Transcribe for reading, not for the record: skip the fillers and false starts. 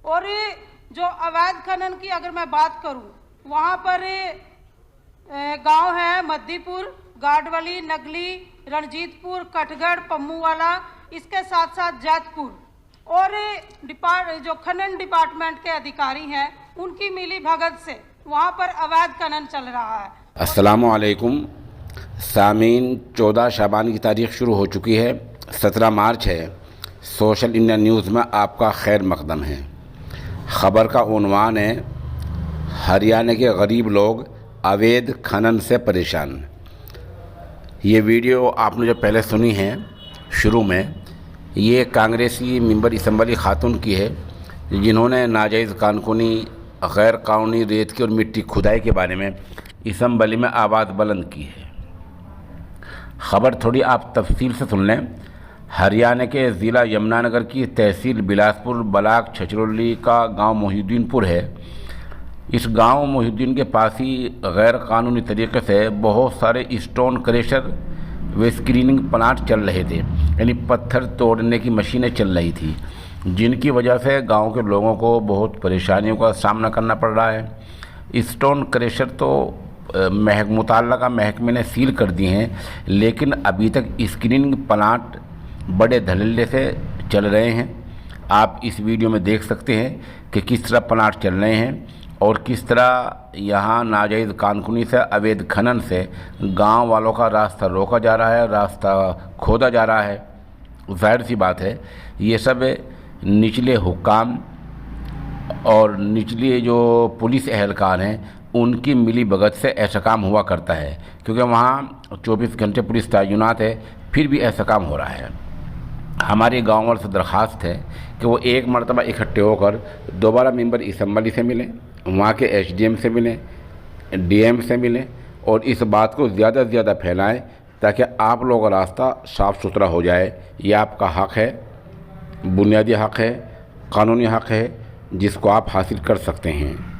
और जो अवैध खनन की अगर मैं बात करूं, वहाँ पर गांव है मद्दीपुर, गाडवली, नगली, रणजीतपुर, कटगढ़, पम्मूवाला, इसके साथ साथ जैतपुर, और जो खनन डिपार्टमेंट के अधिकारी हैं उनकी मिली भगत से वहाँ पर अवैध खनन चल रहा है। अस्सलामु अलैकुम सामीन, 14 शाबान की तारीख शुरू हो चुकी है, 17 मार्च है। सोशल इंडिया न्यूज़ में आपका खैर मकदम है। ख़बर का उन्वान है, हरियाणा के गरीब लोग अवैध खनन से परेशान। ये वीडियो आपने जो पहले सुनी है शुरू में, ये कांग्रेसी मेंबर असम्बली खातून की है, जिन्होंने नाजायज़ कानूनी गैर कानूनी रेत की और मिट्टी खुदाई के बारे में असम्बली में आवाज़ बुलंद की है। ख़बर थोड़ी आप तफसील से सुन लें। हरियाणा के ज़िला यमुनानगर की तहसील बिलासपुर ब्लाक छछरौली का गांव मोहिउद्दीनपुर है। इस गांव मोहिउद्दीन के पास ही गैर कानूनी तरीके से बहुत सारे स्टोन क्रशर व स्क्रीनिंग प्लांट चल रहे थे, यानी पत्थर तोड़ने की मशीनें चल रही थी, जिनकी वजह से गांव के लोगों को बहुत परेशानियों का सामना करना पड़ रहा है। स्टोन क्रशर तो मुतल्लिका महकमे ने सील कर दिए हैं, लेकिन अभी तक स्क्रीनिंग प्लांट बड़े धड़ल्ले से चल रहे हैं। आप इस वीडियो में देख सकते हैं कि किस तरह प्लांट चल रहे हैं और किस तरह यहाँ नाजायज़ कानूनी से अवैध खनन से गांव वालों का रास्ता रोका जा रहा है, रास्ता खोदा जा रहा है। जाहिर सी बात है, ये सब निचले हुक्काम और निचले जो पुलिस एहलकार हैं उनकी मिली भगत से ऐसा काम हुआ करता है, क्योंकि वहाँ 24 घंटे पुलिस तैनात है, फिर भी ऐसा काम हो रहा है। हमारे गाँव वालों से दरख्वास्त है कि वो एक मरतबा इकट्ठे होकर दोबारा मेंबर असम्बली से मिलें, वहाँ के SDM से मिलें, DM से मिलें और इस बात को ज़्यादा से ज़्यादा फैलाएं ताकि आप लोगों का रास्ता साफ़ सुथरा हो जाए। ये आपका हक़ है, बुनियादी हक़ है, कानूनी हक़ है, जिसको आप हासिल कर सकते हैं।